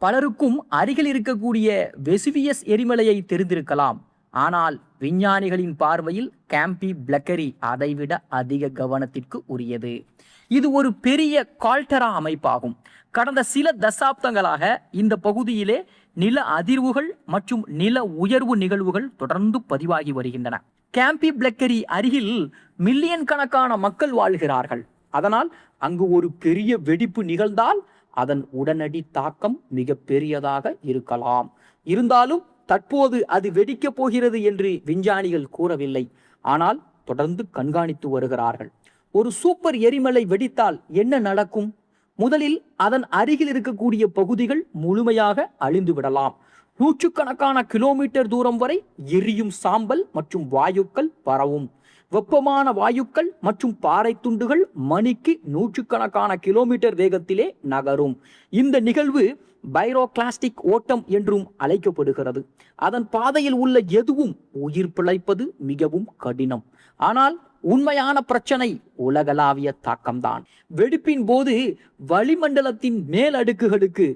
பலருக்கும் அருகில் இருக்கக்கூடிய வெசுவியஸ் எரிமலையை தெரிந்திருக்கலாம். ஆனால் விஞ்ஞானிகளின் பார்வையில் கேம்பி பிளெக்கரி அதைவிட அதிக கவனத்திற்கு உரியது. இது ஒரு பெரிய கால்டரா அமைப்பாகும். கடந்த சில தசாப்தங்களாக இந்த பகுதியிலே நில அதிர்வுகள் மற்றும் நில உயர்வு நிகழ்வுகள் தொடர்ந்து பதிவாகி வருகின்றன. கேம்பி பிளெக்கரி அருகில் மில்லியன் கணக்கான மக்கள் வாழ்கிறார்கள். அதனால் அங்கு ஒரு பெரிய வெடிப்பு நிகழ்ந்தால் அதன் உடனடி தாக்கம் மிக பெரியதாக இருக்கலாம். இருந்தாலும் தற்போது அது வெடிக்கப் போகிறது என்று விஞ்ஞானிகள் கூறவில்லை. ஆனால் தொடர்ந்து கண்காணித்து வருகிறார்கள். ஒரு சூப்பர் எரிமலை வெடித்தால் என்ன நடக்கும்? முதலில் அதன் அருகில் இருக்கக்கூடிய பகுதிகள் முழுமையாக அழிந்து விடலாம். நூற்றுக்கணக்கான கிலோமீட்டர் தூரம் வரை எரியும் சாம்பல் மற்றும் வாயுக்கள் பரவும். வெப்பமான வாயுக்கள் மற்றும் பாறை துண்டுகள் மணிக்கு நூற்றுக்கணக்கான கிலோமீட்டர் வேகத்திலே நகரும். இந்த நிகழ்வு பைரோகிளாஸ்டிக் ஓட்டம் என்றும் அழைக்கப்படுகிறது. அதன் பாதையில் உள்ள எதுவும் உயிர் பிழைப்பது மிகவும் கடினம். ஆனால் உண்மையான பிரச்சனை உலகளாவிய தாக்கம்தான். வெடிப்பின் போது வளிமண்டலத்தின் மேல் அடுக்குகளுக்கு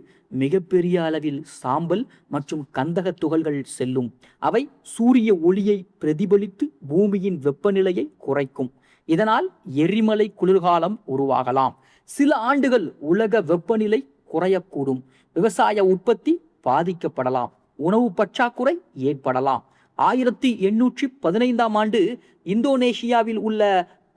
மிகப்பெரிய அளவில் சாம்பல் மற்றும் கந்தக துகள்கள் செல்லும். அவை சூரிய ஒளியை பிரதிபலித்து பூமியின் வெப்பநிலையை குறைக்கும். இதனால் எரிமலை குளிர்காலம் உருவாகலாம். சில ஆண்டுகள் உலக வெப்பநிலை குறையக்கூடும். விவசாய உற்பத்தி பாதிக்கப்படலாம். உணவு பற்றாக்குறை ஏற்படலாம். 1815ஆம் ஆண்டு இந்தோனேஷியாவில் உள்ள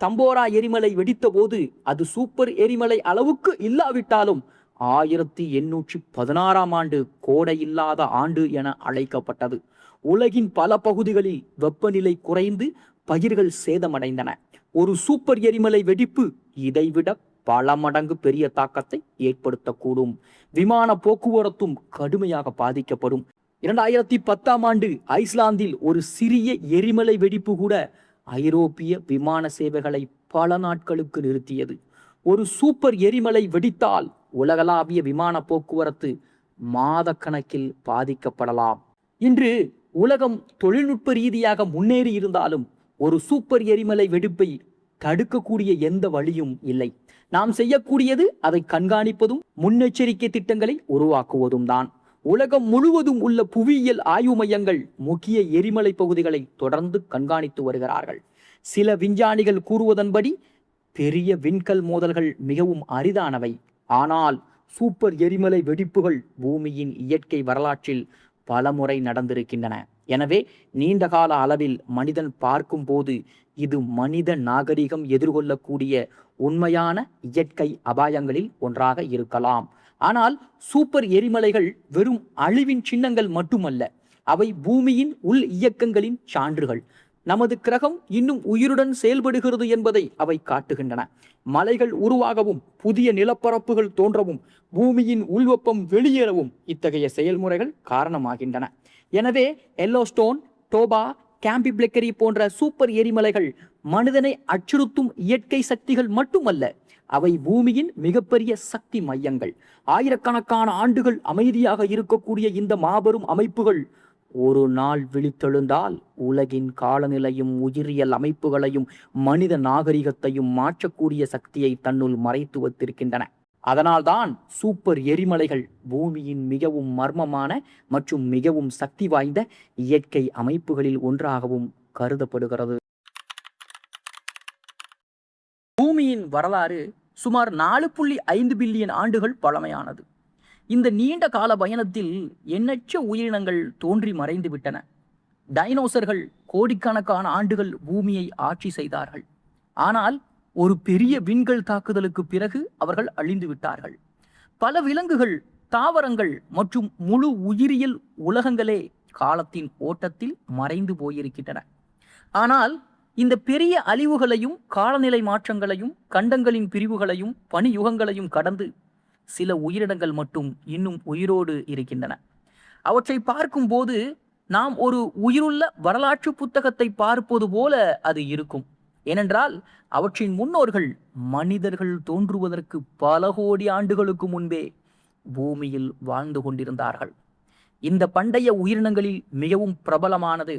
தம்போரா எரிமலை வெடித்த போது அது சூப்பர் எரிமலை அளவுக்கு இல்லாவிட்டாலும் 1816ஆம் ஆண்டு கோடை இல்லாத ஆண்டு என அழைக்கப்பட்டது. உலகின் பல பகுதிகளில் வெப்பநிலை குறைந்து பயிர்கள் சேதமடைந்தன. ஒரு சூப்பர் எரிமலை வெடிப்பு இதைவிட பல மடங்கு பெரிய தாக்கத்தை ஏற்படுத்தக்கூடும். விமான போக்குவரத்தும் கடுமையாக பாதிக்கப்படும். 2010ஆம் ஆண்டு ஐஸ்லாந்தில் ஒரு சிறிய எரிமலை வெடிப்பு கூட ஐரோப்பிய விமான சேவைகளை பல நாட்களுக்கு நிறுத்தியது. ஒரு சூப்பர் எரிமலை வெடித்தால் உலகளாவிய விமான போக்குவரத்து மாதக்கணக்கில் பாதிக்கப்படலாம். இன்று உலகம் தொழில்நுட்ப ரீதியாக முன்னேறி இருந்தாலும் ஒரு சூப்பர் எரிமலை வெடிப்பை தடுக்கக்கூடிய எந்த வழியும் இல்லை. நாம் செய்யக்கூடியது அதை கண்காணிப்பதும் முன்னெச்சரிக்கை திட்டங்களை உருவாக்குவதும் தான். உலகம் முழுவதும் உள்ள புவியியல் ஆய்வு மையங்கள் முக்கிய எரிமலை பகுதிகளை தொடர்ந்து கண்காணித்து வருகிறார்கள். சில விஞ்ஞானிகள் கூறுவதன்படி பெரிய விண்கல் மோதல்கள் மிகவும் அரிதானவை. ஆனால் சூப்பர் எரிமலை வெடிப்புகள் பூமியின் இயற்கை வரலாற்றில் பலமுறை நடந்திருக்கின்றன. எனவே நீண்டகால அளவில் மனிதன் பார்க்கும் போது இது மனித நாகரிகம் எதிர்கொள்ளக்கூடிய உண்மையான இயற்கை அபாயங்களில் ஒன்றாக இருக்கலாம். ஆனால் சூப்பர் எரிமலைகள் வெறும் அழிவின் சின்னங்கள் மட்டுமல்ல, அவை பூமியின் உள் இயக்கங்களின் சான்றுகள். நமது கிரகம் இன்னும் உயிருடன் செயல்படுகிறது என்பதை அவை காட்டுகின்றன. மலைகள் உருவாகவும் புதிய நிலப்பரப்புகள் தோன்றவும் பூமியின் உள்வெப்பம் வெளியேறவும் இத்தகைய செயல்முறைகள் காரணமாகின்றன. எனவே எல்லோஸ்டோன், டோபா, கேம்பி பிளெக்கரி போன்ற சூப்பர் எரிமலைகள் மனிதனை அச்சுறுத்தும் இயற்கை சக்திகள் மட்டுமல்ல, அவை பூமியின் மிகப்பெரிய சக்தி மையங்கள். ஆயிரக்கணக்கான ஆண்டுகள் அமைதியாக இருக்கக்கூடிய இந்த மாபெரும் அமைப்புகள் ஒரு நாள் விழித்தெழுந்தால் உலகின் காலநிலையும் உயிரியல் அமைப்புகளையும் மனித நாகரிகத்தையும் மாற்றக்கூடிய சக்தியை தன்னுள் மறைத்து வைத்திருக்கின்றன. அதனால்தான் சூப்பர் எரிமலைகள் பூமியின் மிகவும் மர்மமான மற்றும் மிகவும் சக்தி வாய்ந்த இயற்கை அமைப்புகளில் ஒன்றாகவும் கருதப்படுகிறது. பூமியின் வரலாறு சுமார் 4.5 பில்லியன் ஆண்டுகள் பழமையானது. இந்த நீண்ட கால பயணத்தில் எண்ணற்ற உயிரினங்கள் தோன்றி மறைந்து விட்டன. டைனோசர்கள் கோடிக்கணக்கான ஆண்டுகள் பூமியை ஆட்சி செய்தார்கள். ஆனால் ஒரு பெரிய விண்கல் தாக்குதலுக்கு பிறகு அவர்கள் அழிந்து விட்டார்கள். பல விலங்குகள், தாவரங்கள் மற்றும் முழு உயிரியல் உலகங்களே காலத்தின் ஓட்டத்தில் மறைந்து போயிருக்கின்றன. ஆனால் இந்த பெரிய அழிவுகளையும் காலநிலை மாற்றங்களையும் கண்டங்களின் பிரிவுகளையும் பனியுகங்களையும் கடந்து சில உயிரினங்கள் மட்டும் இன்னும் உயிரோடு இருக்கின்றன. அவற்றை பார்க்கும்போது நாம் ஒரு உயிருள்ள வரலாற்று புத்தகத்தை பார்ப்பது போல அது இருக்கும். ஏனென்றால் அவற்றின் முன்னோர்கள் மனிதர்கள் தோன்றுவதற்கு பல கோடி ஆண்டுகளுக்கு முன்பே பூமியில் வாழ்ந்து கொண்டிருந்தார்கள். இந்த பண்டைய உயிரினங்களில் மிகவும் பிரபலமானது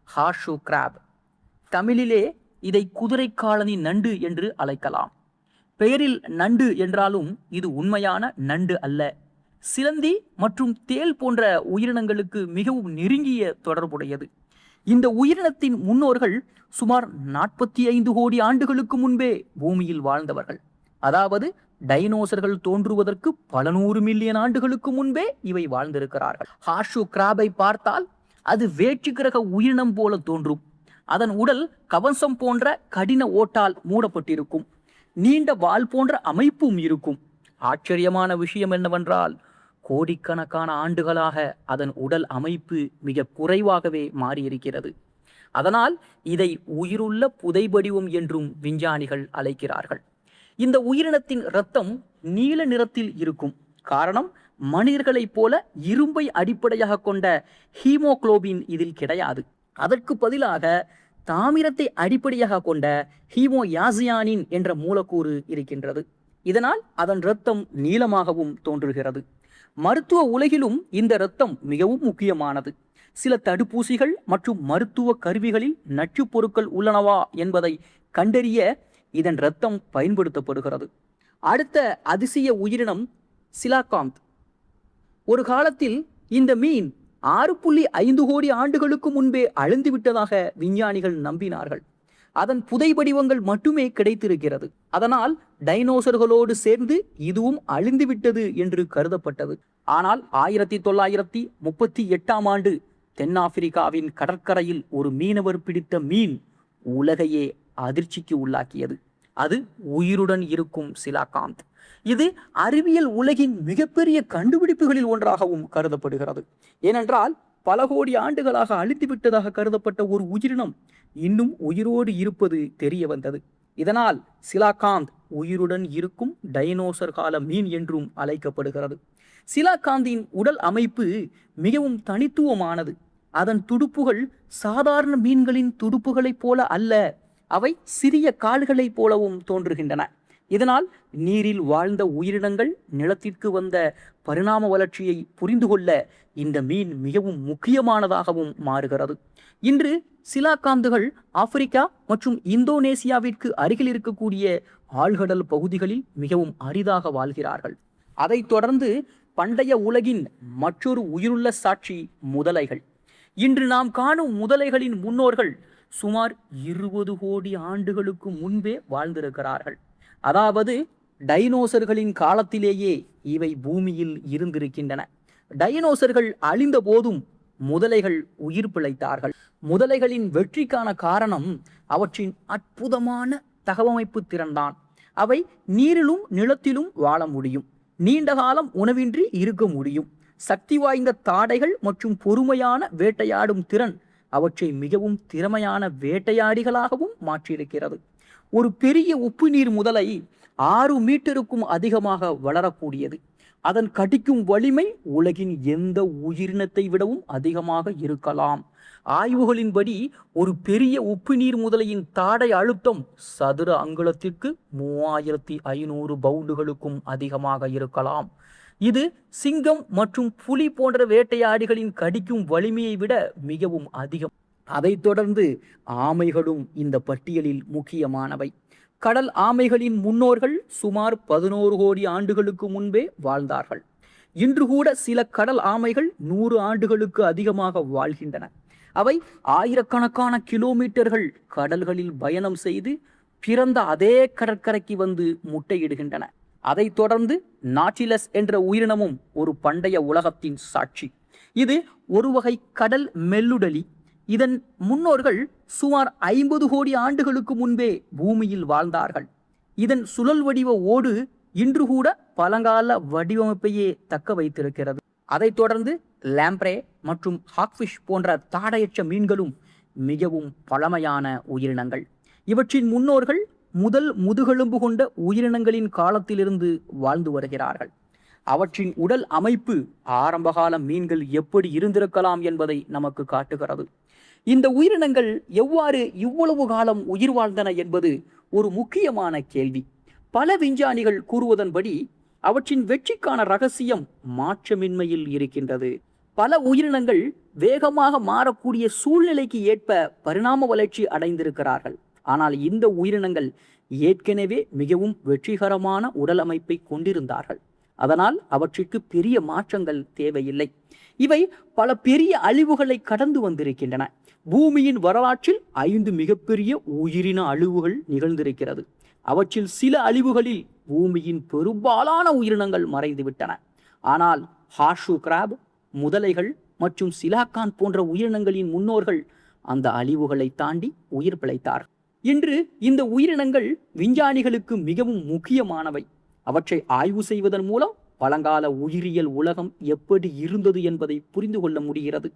ஹார்ஷூ கிராப். தமிழிலே இதை குதிரை காலனி நண்டு என்று அழைக்கலாம். பெயரில் நண்டு என்றாலும் இது உண்மையான நண்டு அல்ல. சிலந்தி மற்றும் தேல் போன்ற உயிரினங்களுக்கு மிகவும் நெருங்கிய தொடர்புடையது. இந்த உயிரினத்தின் முன்னோர்கள் சுமார் 45 கோடி ஆண்டுகளுக்கு முன்பே பூமியில் வாழ்ந்தவர்கள். அதாவது டைனோசர்கள் தோன்றுவதற்கு பல 100 மில்லியன் ஆண்டுகளுக்கு முன்பே இவை வாழ்ந்திருக்கிறார்கள். ஹார்ஷூ கிராபை பார்த்தால் அது வேற்று கிரக உயிரினம் போல தோன்றும். அதன் உடல் கவசம் போன்ற கடின ஓட்டால் மூடப்பட்டிருக்கும். நீண்ட வால் போன்ற அமைப்பும் இருக்கும். ஆச்சரியமான விஷயம் என்னவென்றால் கோடிக்கணக்கான ஆண்டுகளாக அதன் உடல் அமைப்பு மிக குறைவாகவே மாறியிருக்கிறது. அதனால் இதை உயிருள்ள புதைபடிவம் என்றும் விஞ்ஞானிகள் அழைக்கிறார்கள். இந்த உயிரினத்தின் இரத்தம் நீல நிறத்தில் இருக்கும். காரணம், மனிதர்களைப் போல இரும்பை அடிப்படையாக கொண்ட ஹீமோகுளோபின் இதில் கிடையாது. அதற்கு பதிலாக தாமிரத்தை அடிப்படையாக கொண்ட ஹீமோயாசியானின் என்ற மூலக்கூறு இருக்கின்றது. இதனால் அதன் இரத்தம் நீளமாகவும் தோன்றுகிறது. மருத்துவ உலகிலும் இந்த இரத்தம் மிகவும் முக்கியமானது. சில தடுப்பூசிகள் மற்றும் மருத்துவ கருவிகளில் நச்சுப் பொருட்கள் உள்ளனவா என்பதை கண்டறிய இதன் இரத்தம் பயன்படுத்தப்படுகிறது. அடுத்த அதிசய உயிரினம் சிலாகாந்த். ஒரு காலத்தில் இந்த மீன் 6.5 கோடி ஆண்டுகளுக்கு முன்பே அழிந்து விட்டதாக விஞ்ஞானிகள் நம்பினார்கள். அதன் புதை வடிவங்கள் மட்டுமே கிடைத்திருக்கிறது. அதனால் டைனோசர்களோடு சேர்ந்து இதுவும் அழிந்து விட்டது என்று கருதப்பட்டது. ஆனால் 1938ஆம் ஆண்டு தென்னாப்பிரிக்காவின் கடற்கரையில் ஒரு மீனவர் பிடித்த மீன் உலகையே அதிர்ச்சிக்கு உள்ளாக்கியது. அது உயிருடன் இருக்கும் சிலாகாந்த். இது அறிவியல் உலகின் மிகப்பெரிய கண்டுபிடிப்புகளில் ஒன்றாகவும் கருதப்படுகிறது. ஏனென்றால் பல கோடி ஆண்டுகளாக அழித்துவிட்டதாக கருதப்பட்ட ஒரு உயிரினம் இன்னும் உயிரோடு இருப்பது தெரிய வந்தது. இதனால் சிலாகாந்த் உயிருடன் இருக்கும் டைனோசர் கால மீன் என்றும் அழைக்கப்படுகிறது. சிலாகாந்தின் உடல் அமைப்பு மிகவும் தனித்துவமானது. அதன் துடுப்புகள் சாதாரண மீன்களின் துடுப்புகளைப் போல அல்ல, அவை சிறிய கால்களைப் போலவும் தோன்றுகின்றன. இதனால் நீரில் வாழ்ந்த உயிரினங்கள் நிலத்திற்கு வந்த பரிணாம வளர்ச்சியை புரிந்து கொள்ள இந்த மீன் மிகவும் முக்கியமானதாகவும் மாறுகிறது. இன்று சிலாகாந்துகள் ஆப்பிரிக்கா மற்றும் இந்தோனேசியாவிற்கு அருகில் இருக்கக்கூடிய ஆழ்கடல் பகுதிகளில் மிகவும் அரிதாக வாழ்கிறார்கள். அதைத் தொடர்ந்து பண்டைய உலகின் மற்றொரு உயிருள்ள சாட்சி முதலைகள். இன்று நாம் காணும் முதலைகளின் முன்னோர்கள் சுமார் 20 கோடி ஆண்டுகளுக்கு முன்பே வாழ்ந்திருக்கிறார்கள். அதாவது டைனோசர்களின் காலத்திலேயே இவை பூமியில் இருந்திருக்கின்றன. டைனோசர்கள் அழிந்த போதும் முதலைகள் உயிர் பிழைத்தார்கள். முதலைகளின் வெற்றிக்கான காரணம் அவற்றின் அற்புதமான தகவமைப்பு திறன்தான். அவை நீரிலும் நிலத்திலும் வாழ முடியும், நீண்ட காலம் உணவின்றி இருக்க முடியும். சக்தி வாய்ந்த தாடைகள் மற்றும் பொறுமையான வேட்டையாடும் திறன் அவற்றை மிகவும் திறமையான வேட்டையாடிகளாகவும் மாற்றியிருக்கிறது. ஒரு பெரிய உப்பு நீர் முதலை 6 மீட்டருக்கும் அதிகமாக வளரக்கூடியது. அதன் கடிக்கும் வலிமை உலகின் எந்த உயிரினத்தை விடவும் அதிகமாக இருக்கலாம். ஆய்வுகளின்படி ஒரு பெரிய உப்பு நீர் முதலையின் தாடை அழுத்தம் சதுர அங்குலத்திற்கு 3500 பவுண்டுகளுக்கும் அதிகமாக இருக்கலாம். இது சிங்கம் மற்றும் புலி போன்ற வேட்டையாடிகளின் கடிக்கும் வலிமையை விட மிகவும் அதிகம். அதைத் தொடர்ந்து ஆமைகளும் இந்த பட்டியலில் முக்கியமானவை. கடல் ஆமைகளின் முன்னோர்கள் சுமார் 11 கோடி ஆண்டுகளுக்கு முன்பே வாழ்ந்தார்கள். இன்று கூட சில கடல் ஆமைகள் 100 ஆண்டுகளுக்கு அதிகமாக வாழ்கின்றன. அவை ஆயிரக்கணக்கான கிலோமீட்டர்கள் கடல்களில் பயணம் செய்து பிறந்த அதே கடற்கரைக்கு வந்து முட்டையிடுகின்றன. அதைத் தொடர்ந்து நாட்டிலஸ் என்ற உயிரினமும் ஒரு பண்டைய உலகத்தின் சாட்சி. இது ஒரு வகை கடல் மெல்லுடலி. இதன் முன்னோர்கள் சுமார் 50 கோடி ஆண்டுகளுக்கு முன்பே பூமியில் வாழ்ந்தார்கள். இதன் சுழல் வடிவ ஓடு இன்று கூட பழங்கால வடிவமைப்பையே தக்க வைத்திருக்கிறது. அதைத் தொடர்ந்து லாம்ப்ரே மற்றும் ஹாக்ஃபிஷ் போன்ற தாடையற்ற மீன்களும் மிகவும் பழமையான உயிரினங்கள். இவற்றின் முன்னோர்கள் முதல் முதுகெலும்பு கொண்ட உயிரினங்களின் காலத்திலிருந்து வாழ்ந்து வருகிறார்கள். அவற்றின் உடல் அமைப்பு ஆரம்பகால மீன்கள் எப்படி இருந்திருக்கலாம் என்பதை நமக்கு காட்டுகிறது. இந்த உயிரினங்கள் எவ்வாறு இவ்வளவு காலம் உயிர் வாழ்ந்தன என்பது ஒரு முக்கியமான கேள்வி. பல விஞ்ஞானிகள் கூறுவதன்படி அவற்றின் வெற்றிக்கான ரகசியம் மாற்றமின்மையில் இருக்கின்றது. பல உயிரினங்கள் வேகமாக மாறக்கூடிய சூழ்நிலைக்கு ஏற்ப பரிணாம வளர்ச்சி அடைந்திருக்கிறார்கள். ஆனால் இந்த உயிரினங்கள் ஏற்கனவே மிகவும் வெற்றிகரமான உடல் அமைப்பை கொண்டிருந்தார்கள். அதனால் அவற்றிற்கு பெரிய மாற்றங்கள் தேவையில்லை. இவை பல பெரிய அழிவுகளை கடந்து வந்திருக்கின்றன. பூமியின் வரலாற்றில் 5 மிகப்பெரிய உயிரின அழிவுகள் நிகழ்ந்திருக்கிறது. அவற்றில் சில அழிவுகளில் பூமியின் பெரும்பாலான உயிரினங்கள் மறைந்துவிட்டன. ஆனால் ஹார்ஷூ கிராப், முதலைகள் மற்றும் சிலாகாந்த் போன்ற உயிரினங்களின் முன்னோர்கள் அந்த அழிவுகளை தாண்டி உயிர் பிழைத்தார்கள். இன்று இந்த உயிரினங்கள் விஞ்ஞானிகளுக்கு மிகவும் முக்கியமானவை. அவற்றை ஆய்வு செய்வதன் மூலம் பழங்கால உயிரியல் உலகம் எப்படி இருந்தது என்பதை புரிந்து கொள்ள முடிகிறது.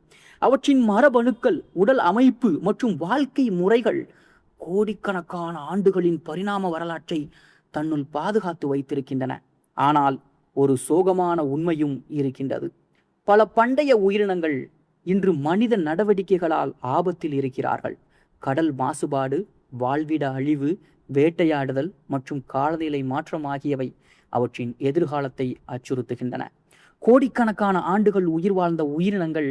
அவற்றின் மரபணுக்கள், உடல் அமைப்பு மற்றும் வாழ்க்கை முறைகள் கோடிக்கணக்கான ஆண்டுகளின் பரிணாம வரலாற்றை தன்னுள் பாதுகாத்து வைத்திருக்கின்றன. ஆனால் ஒரு சோகமான உண்மையும் இருக்கின்றது. பல பண்டைய உயிரினங்கள் இன்று மனித நடவடிக்கைகளால் ஆபத்தில் இருக்கிறார்கள். கடல் மாசுபாடு, வாழ்விட அழிவு, வேட்டையாடுதல் மற்றும் காலநிலை மாற்றம் ஆகியவை அவற்றின் எதிர்காலத்தை அச்சுறுத்துகின்றன. கோடிக்கணக்கான ஆண்டுகள் உயிர் வாழ்ந்த உயிரினங்கள்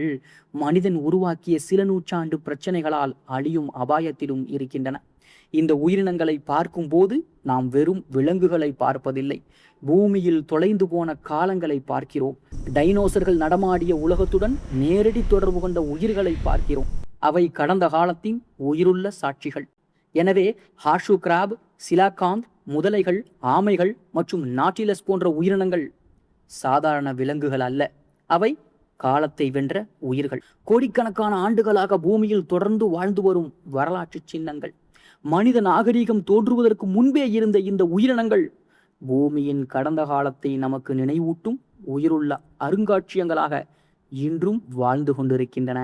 மனிதன் உருவாக்கிய சில நூற்றாண்டு பிரச்சனைகளால் அழியும் அபாயத்திலும் இருக்கின்றன. இந்த உயிரினங்களை பார்க்கும் போது நாம் வெறும் விலங்குகளை பார்ப்பதில்லை, பூமியில் தொலைந்து போன காலங்களை பார்க்கிறோம். டைனோசர்கள் நடமாடிய உலகத்துடன் நேரடி தொடர்பு கொண்ட உயிர்களை பார்க்கிறோம். அவை கடந்த காலத்தின் உயிருள்ள சாட்சிகள். எனவே ஹார்ஷூ கிராப், சிலாகாந்த், முதலைகள், ஆமைகள் மற்றும் நாட்டிலஸ் போன்ற உயிரினங்கள் சாதாரண விலங்குகள் அல்ல. அவை காலத்தை வென்ற உயிர்கள். கோடிக்கணக்கான ஆண்டுகளாக பூமியில் தொடர்ந்து வாழ்ந்து வரும் வரலாற்று சின்னங்கள். மனித நாகரீகம் தோன்றுவதற்கு முன்பே இருந்த இந்த உயிரினங்கள் பூமியின் கடந்த காலத்தை நமக்கு நினைவூட்டும் உயிருள்ள அருங்காட்சியங்களாக இன்றும் வாழ்ந்து கொண்டிருக்கின்றன.